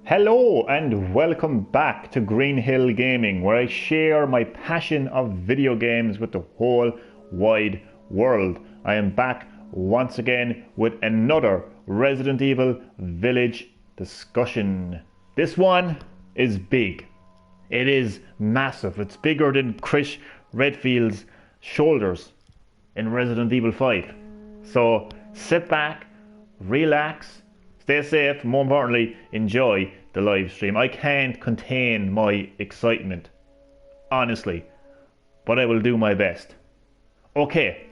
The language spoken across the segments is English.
Hello and welcome back to Green-HillGaming, where I share my passion of video games with the whole wide world. I am back once again with another Resident Evil Village discussion. This one is big. It is massive. It's bigger than Chris Redfield's shoulders in Resident Evil 5. So sit back, relax, stay safe, more importantly, enjoy the live stream. I can't contain my excitement, honestly, but I will do my best. Okay.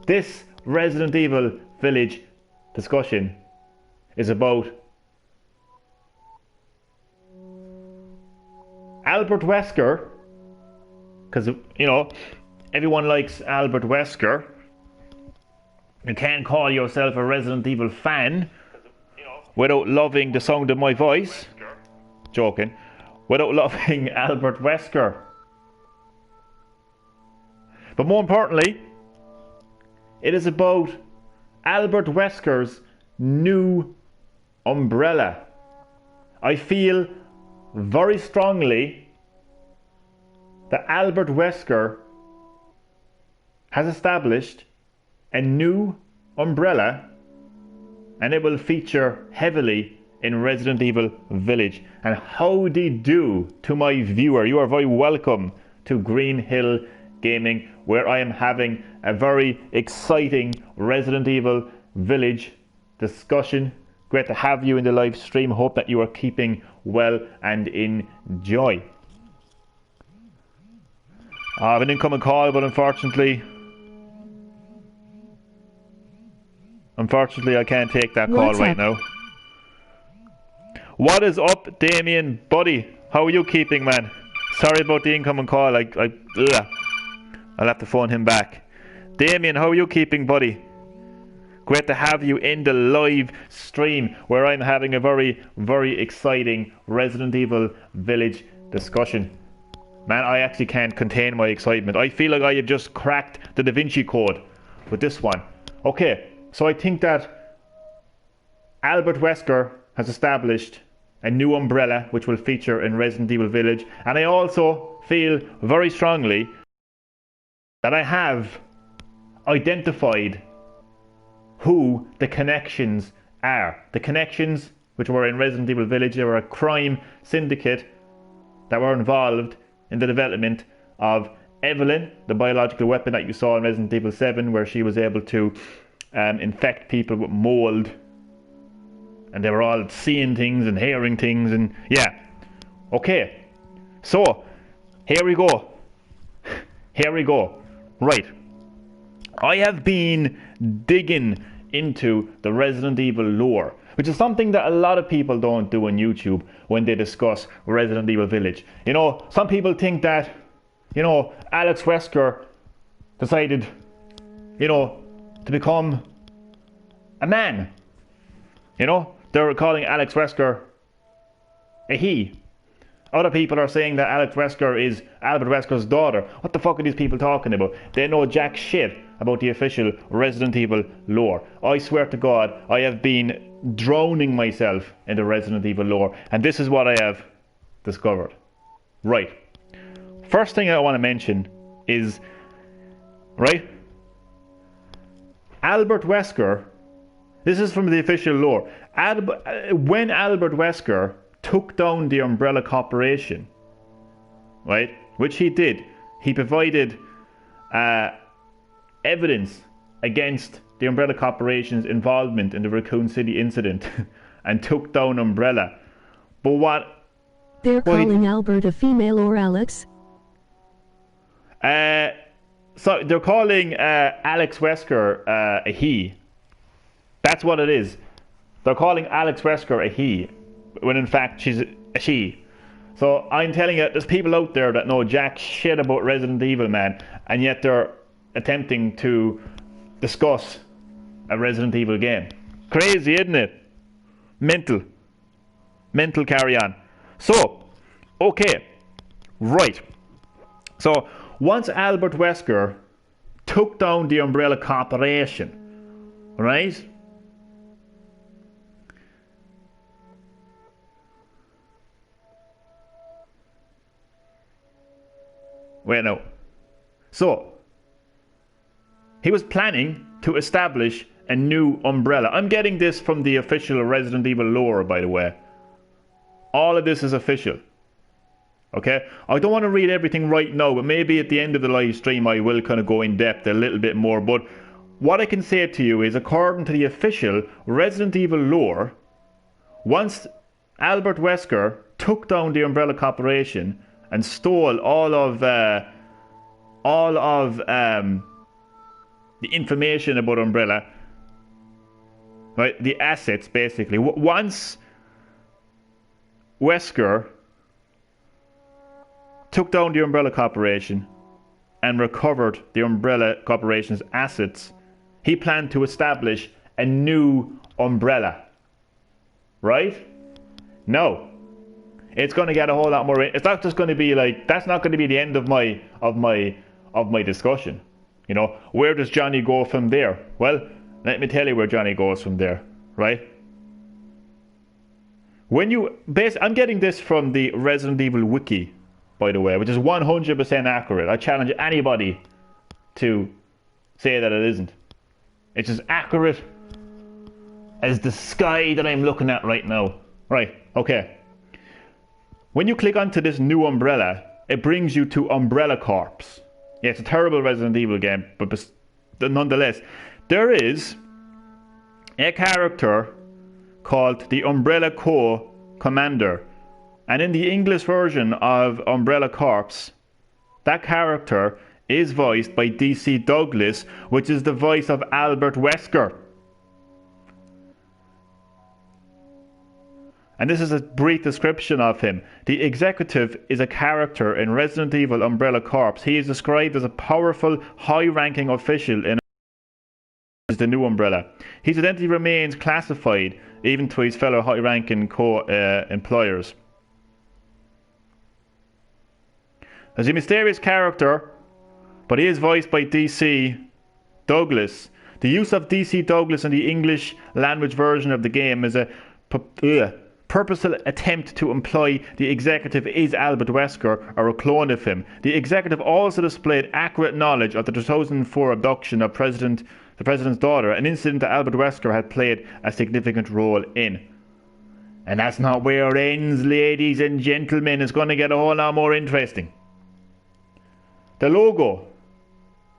This Resident Evil Village discussion is about Albert Wesker, because, you know, everyone likes Albert Wesker. You can't call yourself a Resident Evil fan without loving the sound of my voice. Joking. Without loving Albert Wesker. But more importantly, it is about Albert Wesker's new umbrella. I feel very strongly that Albert Wesker has established a new umbrella, and it will feature heavily in Resident Evil Village. And howdy do to my viewer. You are very welcome to Green-HillGaming, where I am having a very exciting Resident Evil Village discussion. Great to have you in the live stream. Hope that you are keeping well and enjoy. I have an incoming call, but unfortunately I can't take that call right now. What is up, Damien, buddy? How are you keeping, man? Sorry about the incoming call. I'll have to phone him back. Damien, how are you keeping, buddy? Great to have you in the live stream, where I'm having a very, very exciting Resident Evil Village discussion. Man, I actually can't contain my excitement. I feel like I have just cracked the Da Vinci Code with this one. Okay. So I think that Albert Wesker has established a new umbrella which will feature in Resident Evil Village, and I also feel very strongly that I have identified who the connections are. The connections which were in Resident Evil Village, they were a crime syndicate that were involved in the development of Evelyn, the biological weapon that you saw in Resident Evil 7, where she was able to infect people with mold, and they were all seeing things and hearing things, and yeah. Okay, so here we go. Right, I have been digging into the Resident Evil lore, which is something that a lot of people don't do on YouTube when they discuss Resident Evil Village. You know, some people think that, you know, Alex Wesker decided, you know, to become a man. You know, they're calling Alex Wesker a he. Other people are saying that Alex Wesker is Albert Wesker's daughter. What the fuck are these people talking about? They know jack shit about the official Resident Evil lore. I swear to God, I have been drowning myself in the Resident Evil lore, and this is what I have discovered. Right. First thing I want to mention is, right, Albert Wesker, this is from the official lore. When Albert Wesker took down the Umbrella Corporation, right, which he did, he provided evidence against the Umbrella Corporation's involvement in the Raccoon City incident and took down Umbrella. But what... They're calling Albert a female or Alex? So they're calling Alex Wesker a he. That's what it is. They're calling Alex Wesker a he, when in fact she's a she. So I'm telling you, there's people out there that know jack shit about Resident Evil, man, and yet they're attempting to discuss a Resident Evil game. Crazy, isn't it? Mental carry on. So, okay, right. So once Albert Wesker took down the Umbrella Corporation, right, Wait, no. So, he was planning to establish a new umbrella. I'm getting this from the official Resident Evil lore, by the way. All of this is official. Okay? I don't want to read everything right now, but maybe at the end of the live stream I will kind of go in depth a little bit more. But what I can say to you is, according to the official Resident Evil lore, once Albert Wesker took down the Umbrella Corporation and stole all of the information about Umbrella, right? The assets, basically. Once Wesker took down the Umbrella Corporation and recovered the Umbrella Corporation's assets, he planned to establish a new Umbrella. Right? No. It's going to get a whole lot more. It's not just going to be like, that's not going to be the end of my discussion. You know, where does Johnny go from there? Well, let me tell you where Johnny goes from there, right? I'm getting this from the Resident Evil wiki, by the way, which is 100% accurate. I challenge anybody to say that it isn't. It's as accurate as the sky that I'm looking at right now. Right, okay. When you click onto this new umbrella, it brings you to Umbrella Corps. Yeah, it's a terrible Resident Evil game, but nonetheless, there is a character called the Umbrella Corps Commander. And in the English version of Umbrella Corps, that character is voiced by DC Douglas, which is the voice of Albert Wesker. And this is a brief description of him. The Executive is a character in Resident Evil Umbrella Corps. He is described as a powerful, high-ranking official in the new Umbrella. His identity remains classified, even to his fellow high-ranking employers. As a mysterious character, but he is voiced by DC Douglas. The use of DC Douglas in the English language version of the game is a purposeful attempt to imply the Executive is Albert Wesker or a clone of him. The Executive also displayed accurate knowledge of the 2004 abduction of the President's daughter, an incident that Albert Wesker had played a significant role in. And that's not where it ends, ladies and gentlemen. It's going to get a whole lot more interesting. The logo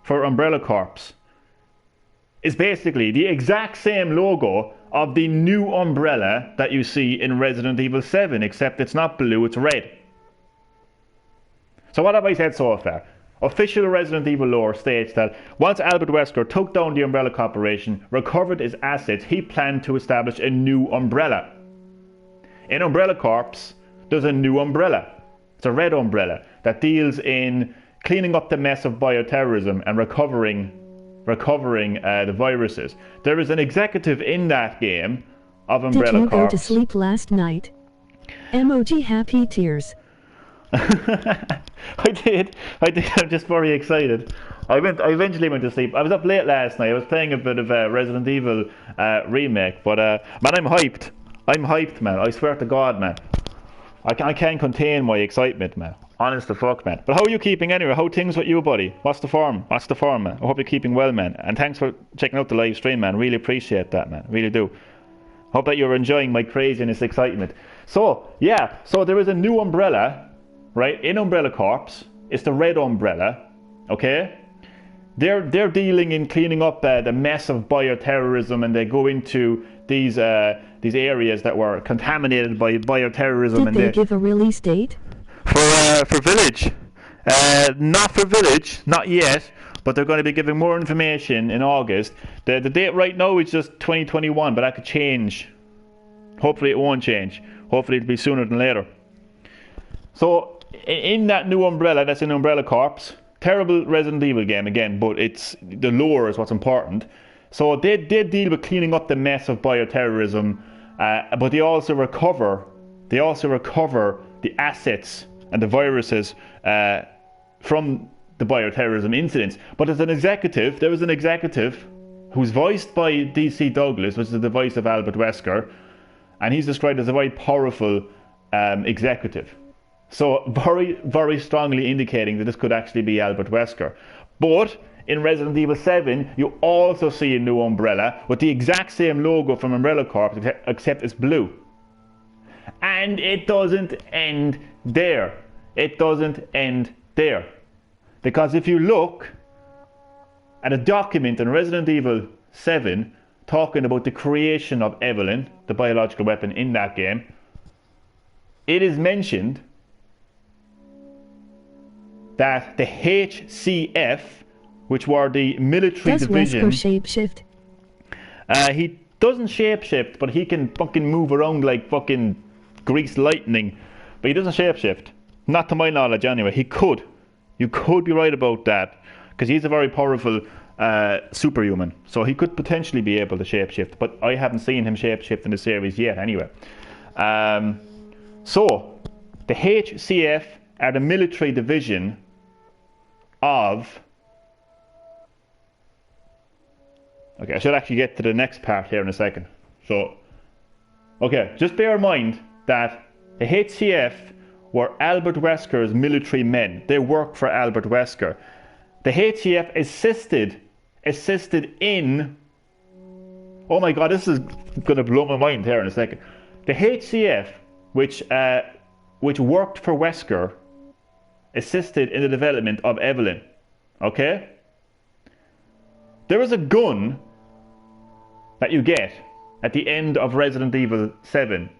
for Umbrella Corps is basically the exact same logo of the new umbrella that you see in Resident Evil 7, except it's not blue, it's red. So what have I said so far? Official Resident Evil lore states that once Albert Wesker took down the Umbrella Corporation, recovered his assets, he planned to establish a new umbrella. In Umbrella Corps, there's a new umbrella. It's a red umbrella that deals in cleaning up the mess of bioterrorism and recovering the viruses. There is an executive in that game of Umbrella Corps. Did you go to sleep last night? Emoji happy tears. I did. I'm just very excited. I eventually went to sleep. I was up late last night. I was playing a bit of Resident Evil remake, but man, I'm hyped. I'm hyped, man. I swear to God, man. I can't contain my excitement, man. Honest to fuck, man. But how are you keeping anyway? How are things with you, buddy? What's the form, man? I hope you're keeping well, man. And thanks for checking out the live stream, man. Really appreciate that, man. Really do. Hope that you're enjoying my craziness excitement. So, yeah. So there is a new umbrella, right? In Umbrella Corps. It's the red umbrella. Okay? They're dealing in cleaning up the mess of bioterrorism, and they go into these areas that were contaminated by bioterrorism. Did they give a release date? For Village. Not for Village, not yet, but they're going to be giving more information in August. The date right now is just 2021, but that could change. Hopefully it won't change. Hopefully it'll be sooner than later. So, in that new umbrella, that's in Umbrella Corps, terrible Resident Evil game again, but it's the lore is what's important. So they deal with cleaning up the mess of bioterrorism, but they also recover the assets and the viruses from the bioterrorism incidents. But there was an executive who's voiced by DC Douglas, which is the voice of Albert Wesker, and he's described as a very powerful executive. So very, very strongly indicating that this could actually be Albert Wesker. But in Resident Evil 7, you also see a new Umbrella with the exact same logo from Umbrella Corp, except it's blue. And it doesn't end there. It doesn't end there. Because if you look at a document in Resident Evil 7 talking about the creation of Evelyn, the biological weapon in that game, it is mentioned that the HCF, which were the military division... Does Wesker shapeshift? He doesn't shapeshift, but he can fucking move around like fucking greased lightning. But he doesn't shapeshift. Not to my knowledge anyway. He could. You could be right about that. Because he's a very powerful superhuman. So he could potentially be able to shapeshift. But I haven't seen him shapeshift in the series yet anyway. So, the HCF are the military division of... Okay, I should actually get to the next part here in a second. So, okay, just bear in mind that the HCF were Albert Wesker's military men. They worked for Albert Wesker. The HCF assisted in... Oh my god, this is going to blow my mind here in a second. The HCF, which worked for Wesker, assisted in the development of Evelyn. Okay? There was a gun that you get at the end of Resident Evil 7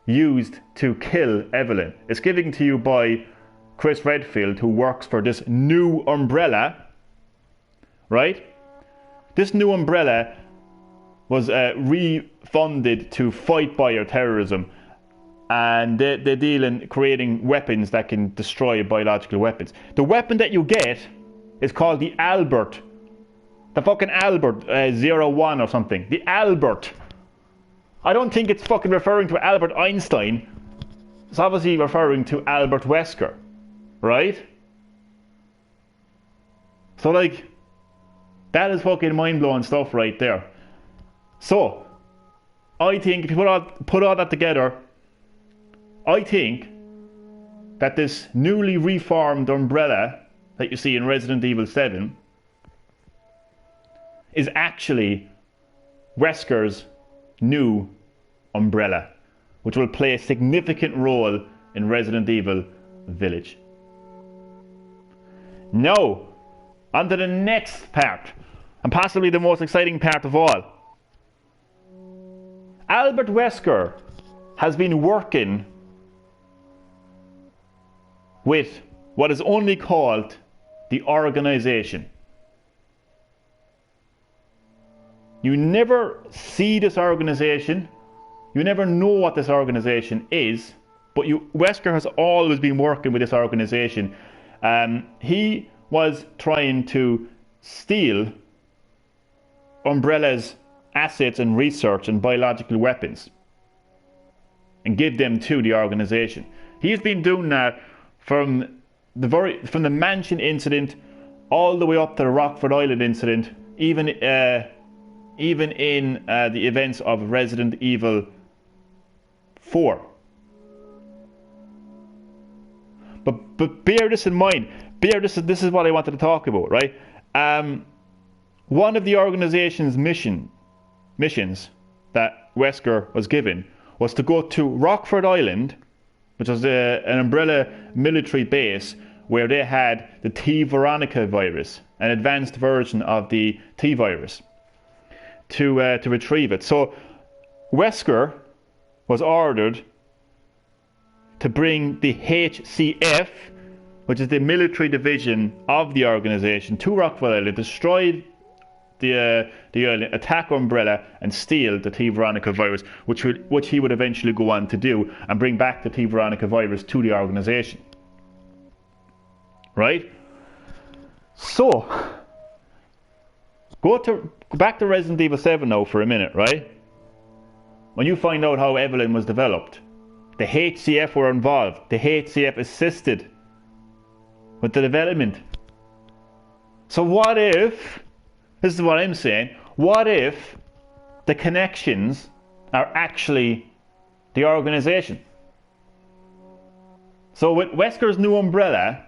used to kill Evelyn. It's given to you by Chris Redfield, who works for this new Umbrella. Right? This new Umbrella was refunded to fight bioterrorism. And they deal in creating weapons that can destroy biological weapons. The weapon that you get is called the Albert. The fucking Albert 01 or something. The Albert. I don't think it's fucking referring to Albert Einstein. It's obviously referring to Albert Wesker. Right? So like, that is fucking mind-blowing stuff right there. So, I think if you put all that together, I think that this newly reformed Umbrella that you see in Resident Evil 7 is actually Wesker's new Umbrella, which will play a significant role in Resident Evil Village. Now, on to the next part, and possibly the most exciting part of all. Albert Wesker has been working with what is only called the organization. You never see this organization, you never know what this organization is, but Wesker has always been working with this organization. He was trying to steal Umbrella's assets and research and biological weapons and give them to the organization. He's been doing that from the mansion incident all the way up to the Rockford Island incident, even in the events of Resident Evil 4. But bear this in mind. This is what I wanted to talk about, right? One of the organization's missions that Wesker was given was to go to Rockford Island, which was an Umbrella military base where they had the T. Veronica virus, an advanced version of the T virus, to retrieve it. So Wesker was ordered to bring the HCF, which is the military division of the organization, to Rockford Island, destroy the island, attack Umbrella, and steal the T. Veronica virus, which he would eventually go on to do, and bring back the T. Veronica virus to the organization. Right? So, go back to Resident Evil 7 now for a minute, right? When you find out how Evelyn was developed, the HCF were involved. The HCF assisted with the development. So what if, this is what I'm saying, what if the connections are actually the organization? So with Wesker's new umbrella,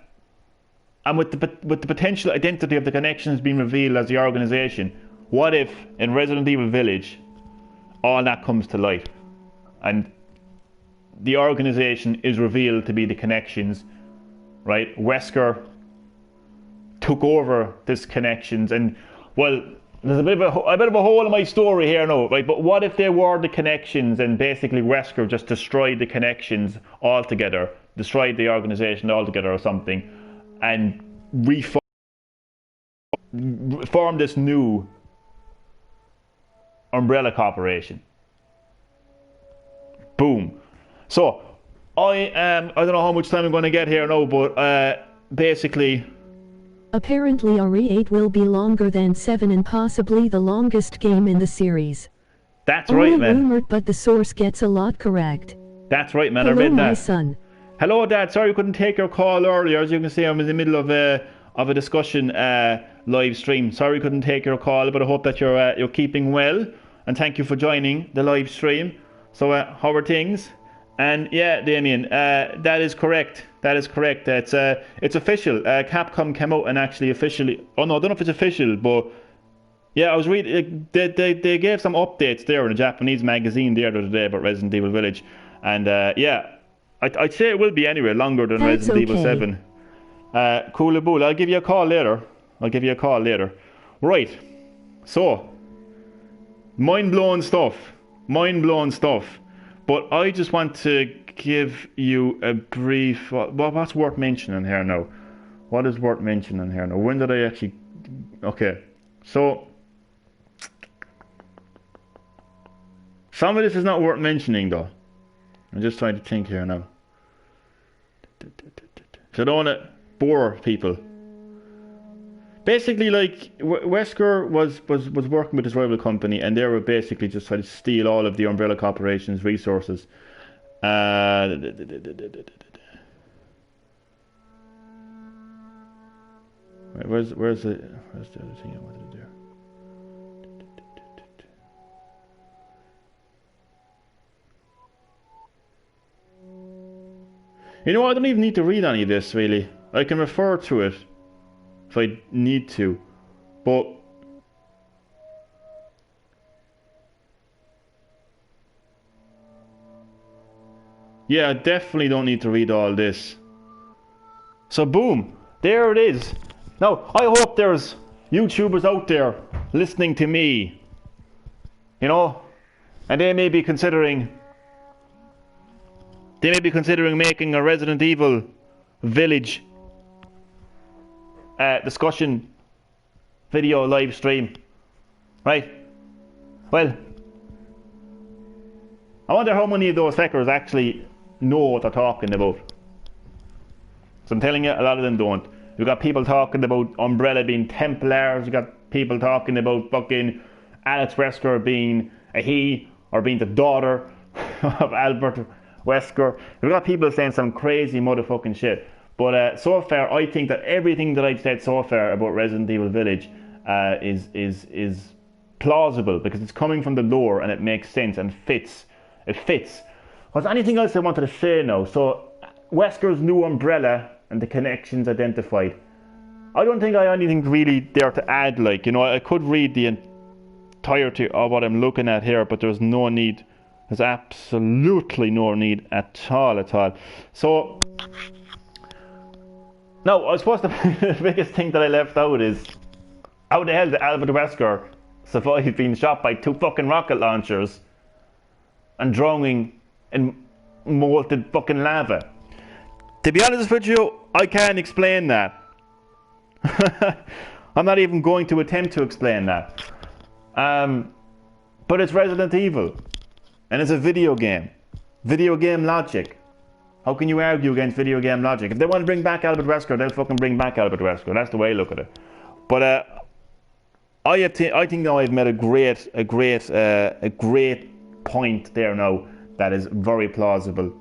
and with the potential identity of the Connections being revealed as the organisation, what if in Resident Evil Village, all that comes to light, and the organisation is revealed to be the Connections, right? Wesker took over this Connections, and well, there's a bit of a hole in my story here now, right? But what if they were the Connections and basically Wesker just destroyed the Connections altogether, destroyed the organisation altogether or something, and form this new umbrella corporation? Boom. So I don't know how much time I'm going to get here now, but basically, Apparently RE8 will be longer than 7 and possibly the longest game in the series. That's Only right, man. rumored, but the source gets a lot correct. That's right, man. Hello, I read that. my son. Hello, Dad. Sorry I couldn't take your call earlier. As you can see, I'm in the middle of a discussion live stream. Sorry I couldn't take your call, but I hope that you're keeping well, and thank you for joining the live stream. So how are things? And yeah, Damien, that is correct. That is correct. It's official. Capcom came out and actually officially. Oh no, I don't know if it's official, but yeah, I was reading. They gave some updates there in a Japanese magazine the other day about Resident Evil Village, and yeah, I'd say it will be anyway longer than That's Resident Evil okay. 7. Cool. I'll give you a call later. Right. So, mind-blowing stuff. But I just want to give you a brief... what's worth mentioning here now? What is worth mentioning here now? When did I actually... Okay. So, some of this is not worth mentioning, though. I'm just trying to think here now. So I don't want to bore people. Basically, like, Wesker was working with this rival company, and they were basically just trying to steal all of the Umbrella Corporation's resources. Where's the other thing I wanted to do? You know, I don't even need to read any of this, really. I can refer to it if I need to, but yeah, I definitely don't need to read all this. So boom, there it is. Now, I hope there's YouTubers out there listening to me, you know, and they may be considering making a Resident Evil Village discussion video live stream, right? Well, I wonder how many of those feckers actually know what they're talking about. So I'm telling you, a lot of them don't. You've got people talking about Umbrella being Templars, you've got people talking about fucking Alex Wesker being a he, or being the daughter of Albert Wesker. You've got people saying some crazy motherfucking shit. But so far, I think that everything that I've said so far about Resident Evil Village is plausible, because it's coming from the lore and it makes sense and fits. It fits. Was there anything else I wanted to say now? So, Wesker's new umbrella and the Connections identified. I don't think I have anything really there to add. Like, you know, I could read the entirety of what I'm looking at here, but there's no need. There's absolutely no need at all. So, no, I suppose the biggest thing that I left out is, how the hell did Albert Wesker survive being shot by 2 fucking rocket launchers and drowning in molten fucking lava? To be honest with you, I can't explain that. I'm not even going to attempt to explain that. But it's Resident Evil, and it's a video game. Video game logic. How can you argue against video game logic? If they want to bring back Albert Wesker, they'll fucking bring back Albert Wesker. That's the way I look at it. But I think now I've made a great point there now that is very plausible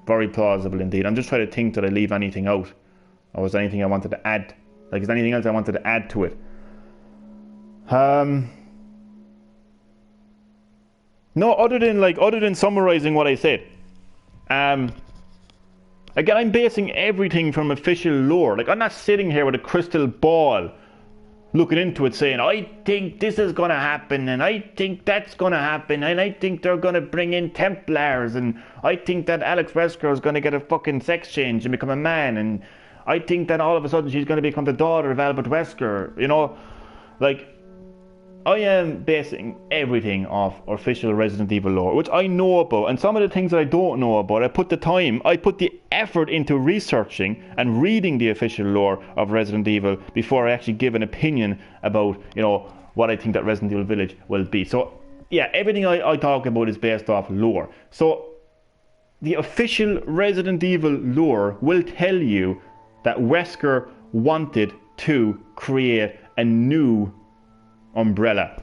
indeed. I'm just trying to think, did I leave anything out, or was there anything I wanted to add? Like, is there anything else I wanted to add to it? No, other than summarizing what I said. Again, I'm basing everything from official lore. Like, I'm not sitting here with a crystal ball looking into it saying, I think this is going to happen, and I think that's going to happen, and I think they're going to bring in Templars, and I think that Alex Wesker is going to get a fucking sex change and become a man, and I think that all of a sudden she's going to become the daughter of Albert Wesker, you know? Like, I am basing everything off official Resident Evil lore, which I know about, and some of the things that I don't know about, I put the effort into researching and reading the official lore of Resident Evil before I actually give an opinion about, you know, what I think that Resident Evil Village will be. So, yeah, everything I talk about is based off lore. So, the official Resident Evil lore will tell you that Wesker wanted to create a new Umbrella.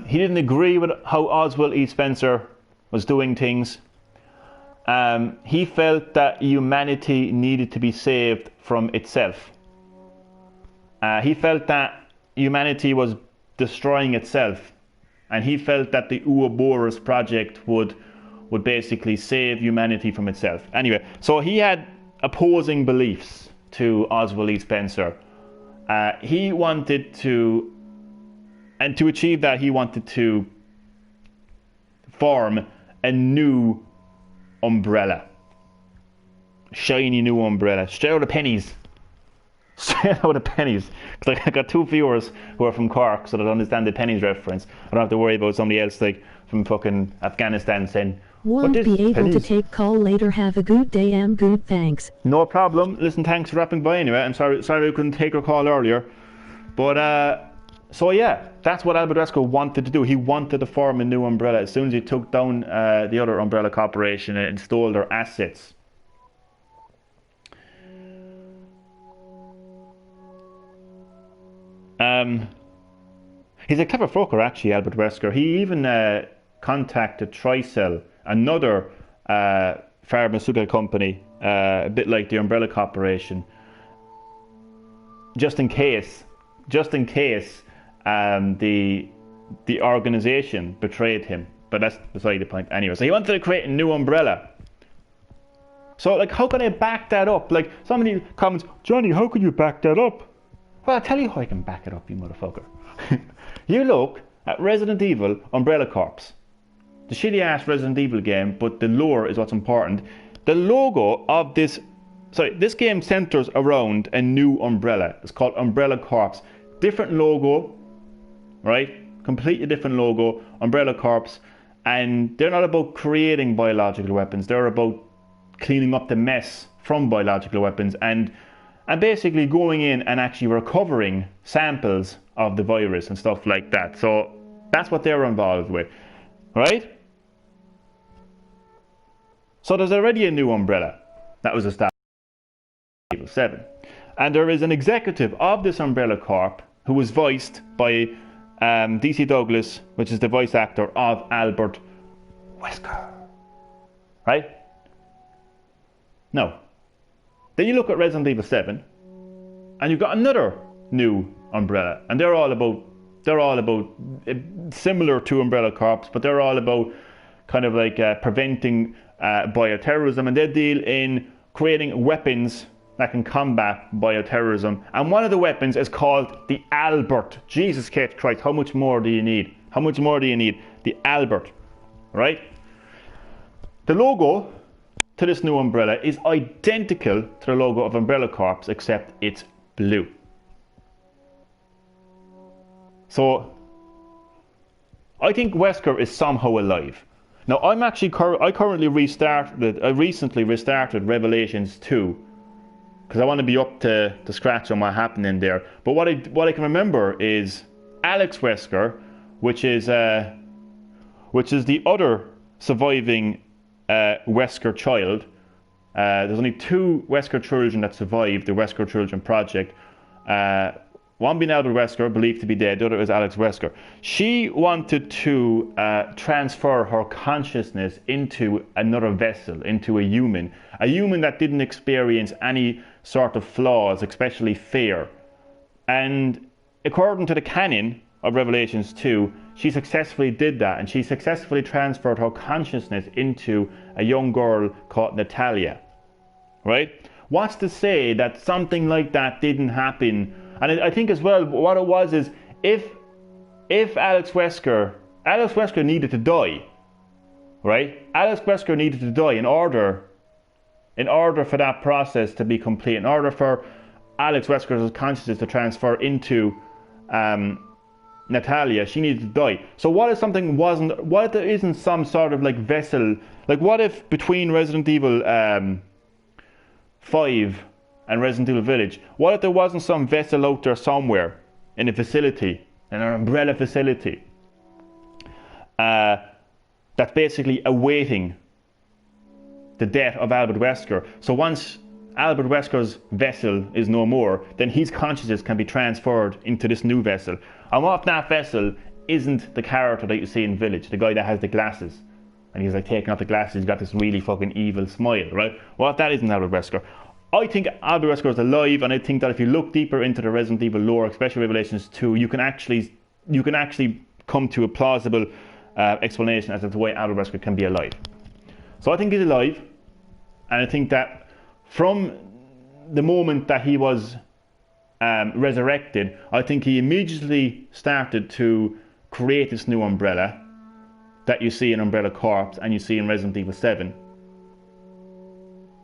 He didn't agree with how Oswald E. Spencer was doing things. He felt that humanity needed to be saved from itself. He felt that humanity was destroying itself, and he felt that the Ouroboros project would basically save humanity from itself. Anyway, so he had opposing beliefs to Oswald E. Spencer. He wanted to, and to achieve that, he wanted to form a new Umbrella. Shiny new Umbrella. Straight out of pennies. Straight out of pennies. Because I got two viewers who are from Cork, so they don't understand the pennies reference. I don't have to worry about somebody else like from fucking Afghanistan saying, won't be able pennies to take call later. Have a good day. Am good, thanks. No problem. Listen, thanks for dropping by anyway. I'm sorry I couldn't take your call earlier. But, so yeah, that's what Albert Wesker wanted to do. He wanted to form a new Umbrella as soon as he took down the other Umbrella Corporation and stole their assets. He's a clever fucker, actually, Albert Wesker. He even contacted Tricell, another pharmaceutical company, a bit like the Umbrella Corporation, just in case the organization betrayed him. But that's beside the point anyway. So he wanted to create a new Umbrella. So, like, how can I back that up? Like, somebody comments, Johnny, how could you back that up? Well, I'll tell you how I can back it up, you motherfucker. You look at Resident Evil Umbrella Corps. The shitty ass Resident Evil game, but the lore is what's important. The logo of this game centers around a new Umbrella. It's called Umbrella Corps. Different logo, right? Completely different logo, Umbrella Corps. And they're not about creating biological weapons. They're about cleaning up the mess from biological weapons and basically going in and actually recovering samples of the virus and stuff like that. So that's what they're involved with, right? So there's already a new Umbrella that was established in Evil 7. And there is an executive of this Umbrella Corp who was voiced by DC Douglas, which is the voice actor of Albert Wesker. Right? Now, then you look at Resident Evil 7, and you've got another new Umbrella, and they're all about similar to Umbrella Corps, but they're all about kind of like preventing bioterrorism, and they deal in creating weapons that can combat bioterrorism. And one of the weapons is called the Albert. Jesus Christ, how much more do you need? How much more do you need? The Albert, right? The logo to this new Umbrella is identical to the logo of Umbrella Corps, except it's blue. So I think Wesker is somehow alive. Now I'm actually I recently restarted Revelations 2 because I want to be up to scratch on what happened in there. But what I can remember is Alex Wesker, which is the other surviving Wesker child. There's only two Wesker children that survived the Wesker Children Project. One being Albert Wesker, believed to be dead. The other is Alex Wesker. She wanted to transfer her consciousness into another vessel, into a human that didn't experience any sort of flaws, especially fear. And according to the canon, of Revelations 2, she successfully did that, and she successfully transferred her consciousness into a young girl called Natalia, right? What's to say that something like that didn't happen? And I think as well, what it was is, if Alex Wesker needed to die, right? Alex Wesker needed to die in order for that process to be complete, in order for Alex Wesker's consciousness to transfer into Natalia, she needed to die. So what if there isn't some sort of like vessel, like what if between Resident Evil 5 and Resident Evil Village, what if there wasn't some vessel out there somewhere in a facility, in an umbrella facility, that's basically awaiting the death of Albert Wesker. So once Albert Wesker's vessel is no more, then his consciousness can be transferred into this new vessel. And what if that vessel isn't the character that you see in Village, the guy that has the glasses, and he's like taking off the glasses, he's got this really fucking evil smile, right? What if that isn't Albert Wesker? I think Albert Wesker is alive, and I think that if you look deeper into the Resident Evil lore, especially Revelations 2, you can actually come to a plausible explanation as to why Albert Wesker can be alive. So I think he's alive, and I think that from the moment that he was resurrected, I think he immediately started to create this new umbrella that you see in Umbrella Corps and you see in Resident Evil 7.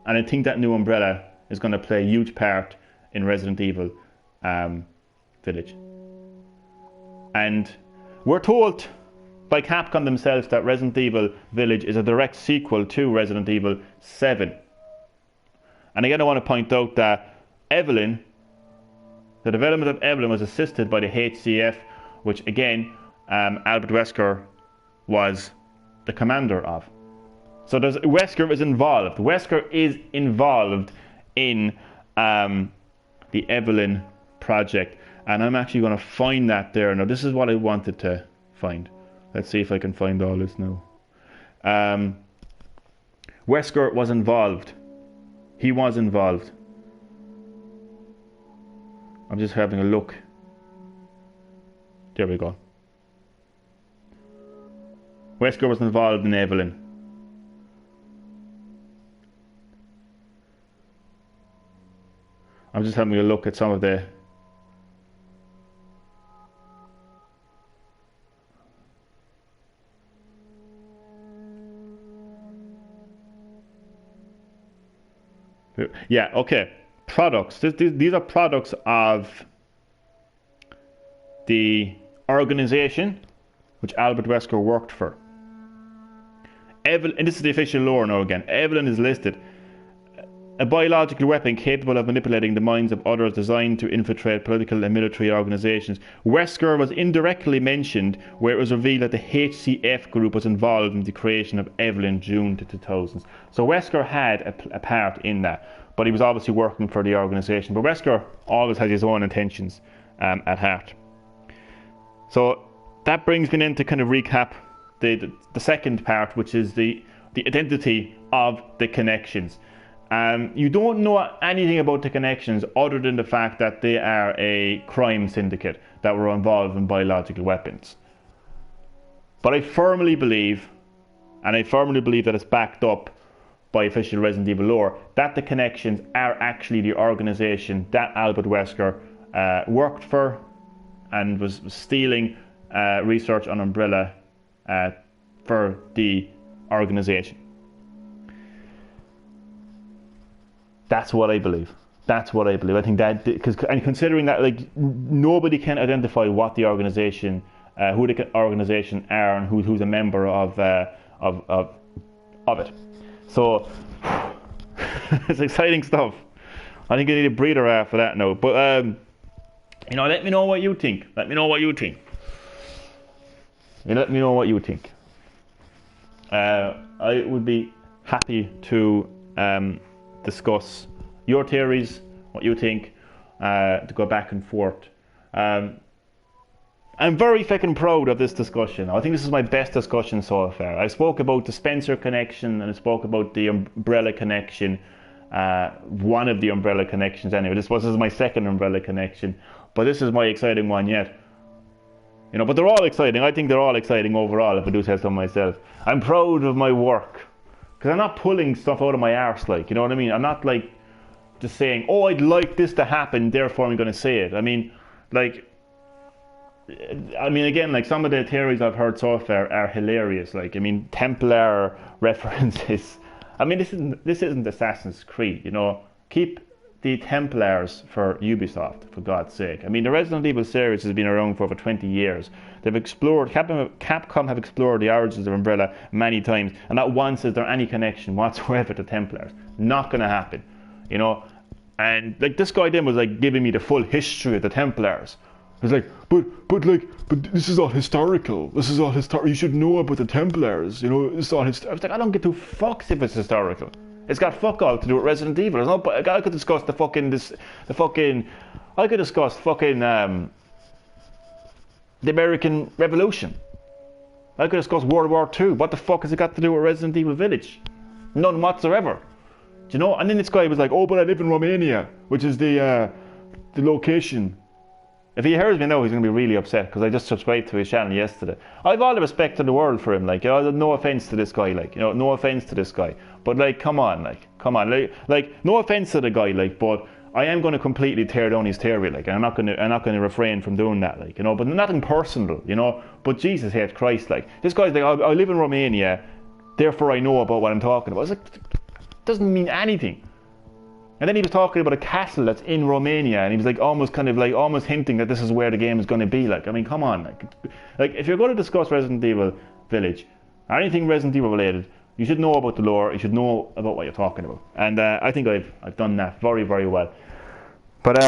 And I think that new umbrella is going to play a huge part in Resident Evil Village. And we're told by Capcom themselves that Resident Evil Village is a direct sequel to Resident Evil 7. And again, I want to point out that the development of Evelyn was assisted by the HCF, which again, Albert Wesker was the commander of. So Wesker is involved. Wesker is involved in the Evelyn project. And I'm actually going to find that there. Now, this is what I wanted to find. Let's see if I can find all this now. Wesker was involved. He was involved. I'm just having a look. There we go. Wesker was involved in Evelyn. I'm just having a look at some of the... Yeah, okay. Products. These are products of the organization which Albert Wesker worked for. Evelyn, and this is the official lore now again. Evelyn is listed. A biological weapon capable of manipulating the minds of others, designed to infiltrate political and military organizations. Wesker was indirectly mentioned, where it was revealed that the HCF group was involved in the creation of Evelyn June 2000s. So Wesker had a part in that, but he was obviously working for the organization. But Wesker always has his own intentions at heart. So that brings me in to kind of recap the second part, which is the identity of the connections. You don't know anything about the connections other than the fact that they are a crime syndicate that were involved in biological weapons. But I firmly believe, and I firmly believe that it's backed up by official Resident Evil lore, that the connections are actually the organization that Albert Wesker worked for and was stealing research on Umbrella for the organization. That's what I believe. That's what I believe. I think that, and considering that, like, nobody can identify what the organization, who the organization are, and who's a member of it. So it's exciting stuff. I think I need a breather after that now. But let me know what you think. Let me know what you think. Let me know what you think. I would be happy to discuss your theories, what you think, to go back and forth. I'm very fucking proud of this discussion. I think this is my best discussion so far. I spoke about the Spencer connection, and I spoke about the Umbrella connection, one of the Umbrella connections anyway. This is my second Umbrella connection, but this is my exciting one yet. You know, but they're all exciting. I think they're all exciting overall, if I do say so myself. I'm proud of my work. Because I'm not pulling stuff out of my arse, like, you know what I mean? I'm not, like, just saying, oh, I'd like this to happen, therefore I'm going to say it. I mean, again, like, some of the theories I've heard so far are hilarious. Like, I mean, Templar references. I mean, this isn't Assassin's Creed, you know? Keep the Templars for Ubisoft, for God's sake. I mean, the Resident Evil series has been around for over 20 years. They've explored, Capcom have explored the origins of Umbrella many times, and not once is there any connection whatsoever to Templars. Not going to happen, you know? And, like, this guy then was, like, giving me the full history of the Templars. He's like, but this is all historical. This is all historical. You should know about the Templars, you know? It's all historical. I was like, I don't give two fucks if it's historical. It's got fuck all to do with Resident Evil. I could discuss I could discuss the American Revolution. I could discuss World War II. What the fuck has it got to do with Resident Evil Village? None whatsoever. Do you know? And then this guy was like, oh, but I live in Romania, which is the location. If he hears me now, he's going to be really upset because I just subscribed to his channel yesterday. I have all the respect in the world for him, like, you know, no offense to this guy, like, you know, no offense to this guy. But, like, come on, no offense to the guy, like, but I am going to completely tear down his theory, like, and I'm not going to refrain from doing that, like, you know, but nothing personal, you know. But Jesus H. Christ, like, this guy's like, I live in Romania, therefore I know about what I'm talking about. I was like, it doesn't mean anything. And then he was talking about a castle that's in Romania, and he was like almost hinting that this is where the game is going to be. Like, I mean, come on, like if you're going to discuss Resident Evil Village, or anything Resident Evil related, you should know about the lore. You should know about what you're talking about. And I think I've done that very, very well. But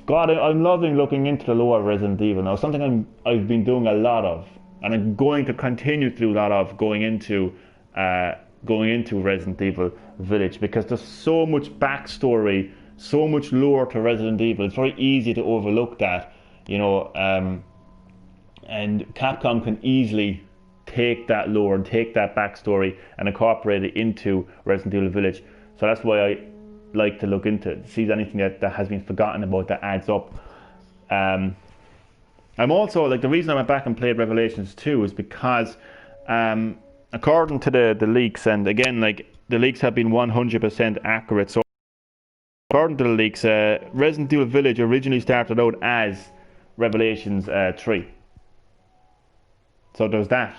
God, I'm loving looking into the lore of Resident Evil now. Something I've been doing a lot of, and I'm going to continue to do a lot of going into Resident Evil Village, because there's so much backstory, so much lore to Resident Evil. It's very easy to overlook that, you know, and Capcom can easily take that lore and take that backstory and incorporate it into Resident Evil Village. So that's why I like to look into it, see anything that has been forgotten about that adds up. I'm also, like, the reason I went back and played Revelations 2 is because according to the leaks, and again, like, the leaks have been 100% accurate. So according to the leaks, Resident Evil Village originally started out as Revelations 3. So there's that,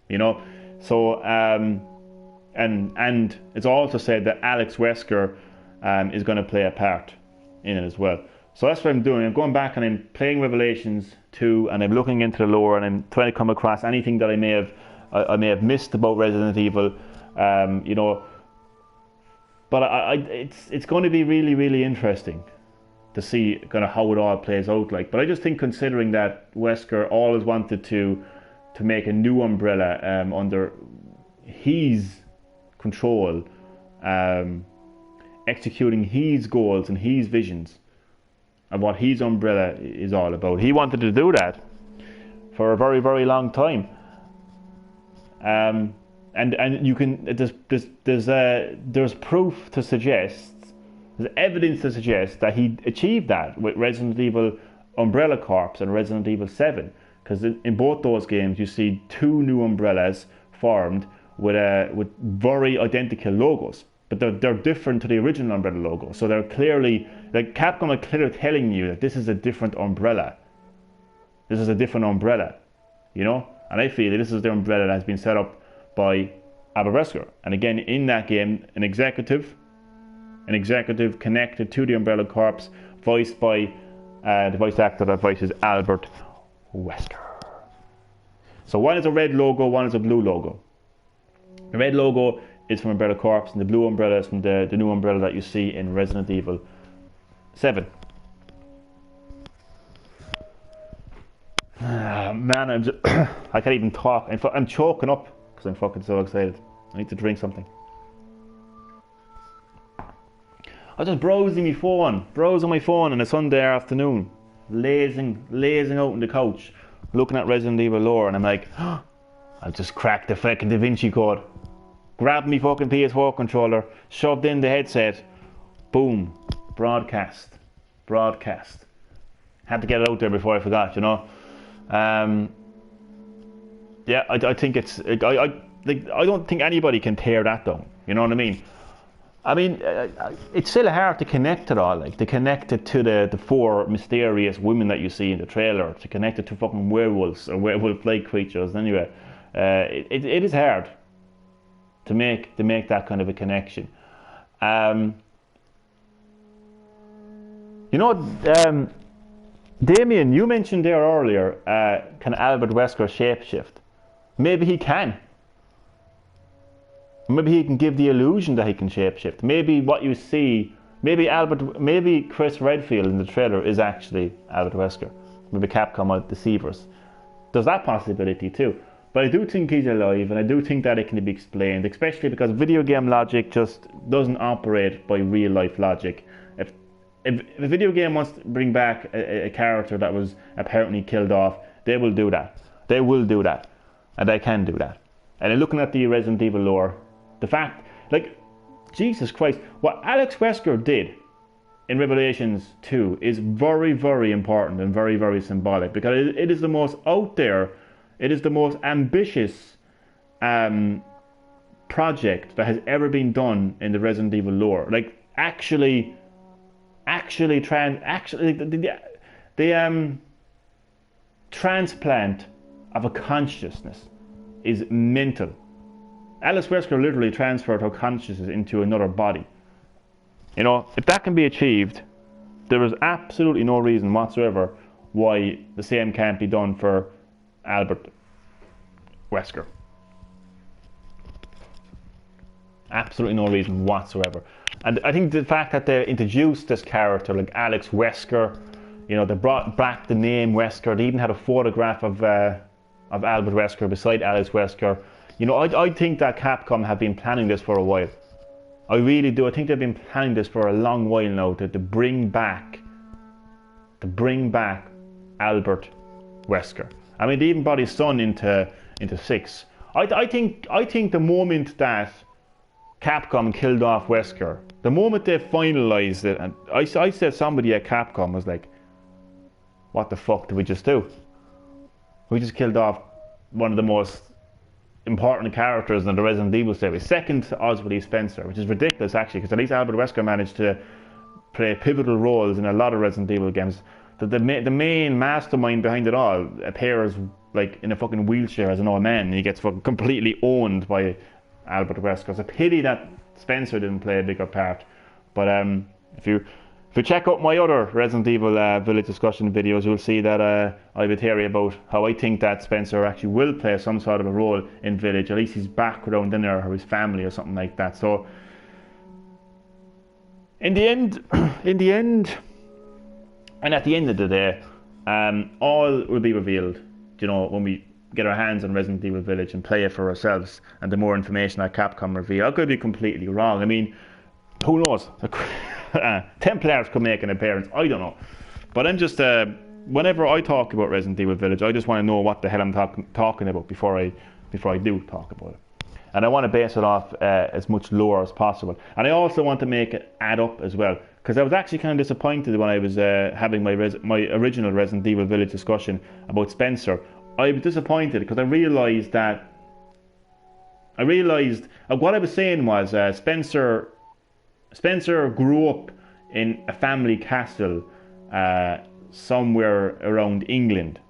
you know. So and it's also said that Alex Wesker is going to play a part in it as well. So that's what I'm doing. I'm going back and I'm playing Revelations 2, and I'm looking into the lore, and I'm trying to come across anything that I may have missed about Resident Evil, you know. But it's going to be really, really interesting to see kind of how it all plays out. Like, but I just think, considering that Wesker always wanted to make a new Umbrella under his control, executing his goals and his visions of what his Umbrella is all about. He wanted to do that for a very, very long time. And you can, there's proof to suggest, there's evidence to suggest that he achieved that with Resident Evil Umbrella Corps and Resident Evil 7, because in both those games you see two new umbrellas formed with very identical logos, but they're different to the original Umbrella logo. So they're clearly, like, Capcom are clearly telling you that this is a different umbrella. This is a different umbrella, you know. And I feel that this is the umbrella that has been set up by Wesker. And again, in that game, an executive connected to the Umbrella Corps, voiced by the voice actor that voices Albert Wesker. So one is a red logo, one is a blue logo. The red logo is from Umbrella Corps, and the blue umbrella is from the new umbrella that you see in Resident Evil 7. Man, I can't even talk. I'm choking up because I'm fucking so excited. I need to drink something. I was just browsing my phone on a Sunday afternoon, lazing out on the couch, looking at Resident Evil lore, and I'm like, oh, I'll just crack the fucking Da Vinci Code, grabbed me fucking PS4 controller, shoved in the headset, boom, broadcast. Had to get it out there before I forgot, you know. Yeah, I think it's I don't think anybody can tear that down. You know what I mean? It's still hard to connect it all, like to connect it to the four mysterious women that you see in the trailer, to connect it to fucking werewolves or werewolf-like creatures. Anyway, it is hard to make that kind of a connection. Damien, you mentioned there earlier, can Albert Wesker shapeshift? Maybe he can. Maybe he can give the illusion that he can shapeshift. Maybe what you see, maybe Chris Redfield in the trailer is actually Albert Wesker. Maybe Capcom might deceive us. There's that possibility too. But I do think he's alive, and I do think that it can be explained, especially because video game logic just doesn't operate by real life logic. If a video game wants to bring back a character that was apparently killed off, they will do that. They will do that. And they can do that. And in looking at the Resident Evil lore, the fact, like, Jesus Christ, what Alex Wesker did in Revelations 2 is very, very important and very, very symbolic, because it is the most out there, it is the most ambitious project that has ever been done in the Resident Evil lore. Like, the transplant of a consciousness is mental. Alice Wesker literally transferred her consciousness into another body. You know, if that can be achieved, there is absolutely no reason whatsoever why the same can't be done for Albert Wesker. Absolutely no reason whatsoever. And I think the fact that they introduced this character like Alex Wesker, you know, they brought back the name Wesker. They even had a photograph of Albert Wesker beside Alex Wesker. You know, I think that Capcom have been planning this for a while. I really do. I think they've been planning this for a long while now to bring back Albert Wesker. I mean, they even brought his son into 6. I think the moment that Capcom killed off Wesker, the moment they finalised it, and I said somebody at Capcom was like, what the fuck did we just do? We just killed off one of the most important characters in the Resident Evil series, second to Oswald Spencer, which is ridiculous actually, because at least Albert Wesker managed to play pivotal roles in a lot of Resident Evil games. The main mastermind behind it all appears like in a fucking wheelchair as an old man, and he gets fucking completely owned by Albert Wesker. It's a pity that Spencer didn't play a bigger part. But if you check out my other Resident Evil Village discussion videos, you'll see that I have a theory about how I think that Spencer actually will play some sort of a role in Village, at least his background in there, or his family or something like that. So in the end, and at the end of the day, all will be revealed, you know, when we get our hands on Resident Evil Village and play it for ourselves, and the more information that Capcom reveal. I could be completely wrong. I mean, who knows? 10 players could make an appearance. I don't know. But I'm just, whenever I talk about Resident Evil Village, I just want to know what the hell I'm talking about before I do talk about it. And I want to base it off as much lore as possible. And I also want to make it add up as well, because I was actually kind of disappointed when I was having my original Resident Evil Village discussion about Spencer. I was disappointed because I realised what I was saying was Spencer grew up in a family castle somewhere around England,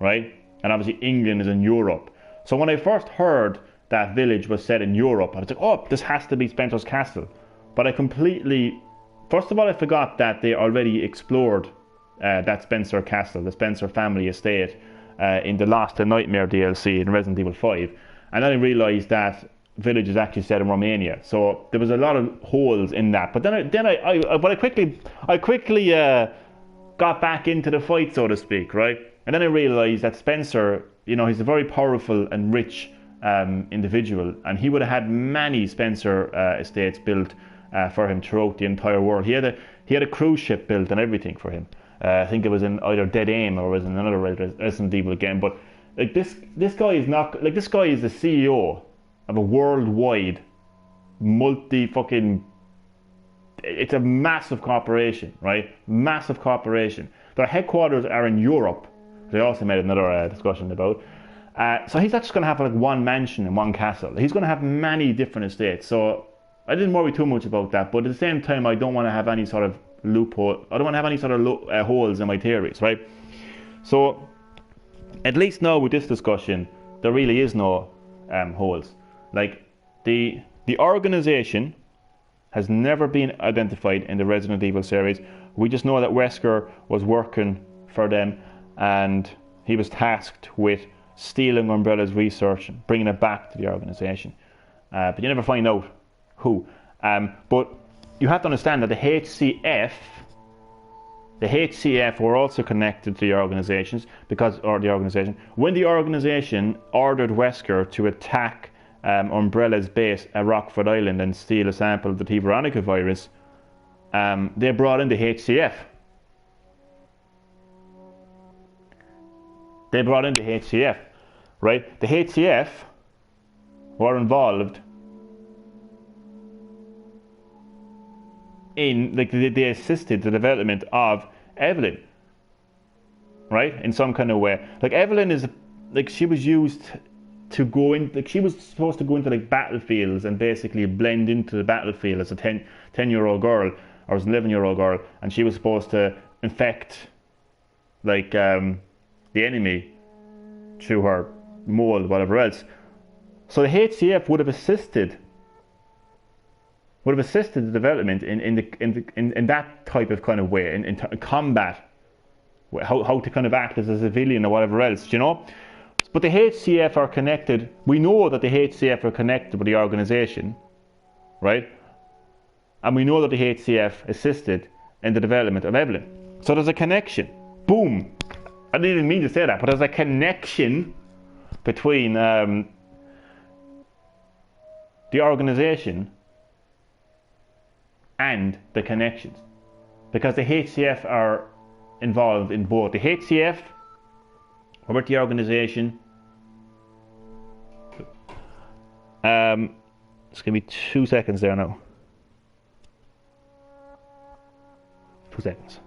right? And obviously England is in Europe. So when I first heard that Village was set in Europe, I was like, oh, this has to be Spencer's castle. But first of all, I forgot that they already explored that Spencer castle, the Spencer family estate, in the Lost and Nightmare DLC in Resident Evil 5. And then I realised that Village is actually set in Romania, so there was a lot of holes in that. But then I quickly got back into the fight, so to speak, right? And then I realised that Spencer, you know, he's a very powerful and rich individual, and he would have had many Spencer estates built for him throughout the entire world. He had a cruise ship built and everything for him. I think it was in either Dead Aim or was in another Resident Evil game. But like this guy is not like this guy is the CEO of a worldwide it's a massive corporation, right? Massive corporation. Their headquarters are in Europe, They also made another discussion about. So he's not just going to have like one mansion and one castle. He's going to have many different estates. So I didn't worry too much about that. But at the same time, I don't want to have any sort of loophole. I don't want to have any sort of holes in my theories, right? So at least now with this discussion, there really is no holes. Like the organization has never been identified in the Resident Evil series. We just know that Wesker was working for them, and he was tasked with stealing Umbrella's research and bringing it back to the organization. But you never find out who. But you have to understand that the HCF were also connected to the organizations when the organization ordered Wesker to attack Umbrella's base at Rockford Island and steal a sample of the T. Veronica virus, they brought in the HCF. Right? The HCF were involved in, like, they assisted the development of Evelyn, right? In some kind of way. Like, Evelyn is, like, she was used to go in, like, she was supposed to go into, like, battlefields and basically blend into the battlefield as a 10-year-old girl, or as an 11-year-old girl, and she was supposed to infect, like, the enemy through her mold, whatever else. So the HCF would have assisted the development in that type of kind of way, in combat, how to kind of act as a civilian or whatever else, you know. But the HCF are connected. We know that the HCF are connected with the organization, right? And we know that the HCF assisted in the development of Evelyn. So there's a connection. Boom. I didn't mean to say that, but there's a connection between the organization and the connections, because the HCF are involved in both. The HCF are with the organization. It's gonna be 2 seconds there now. 2 seconds.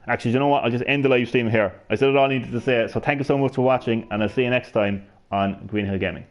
Actually, you know what? I'll just end the live stream here. I said all I needed to say. So thank you so much for watching, and I'll see you next time on Green Hill Gaming.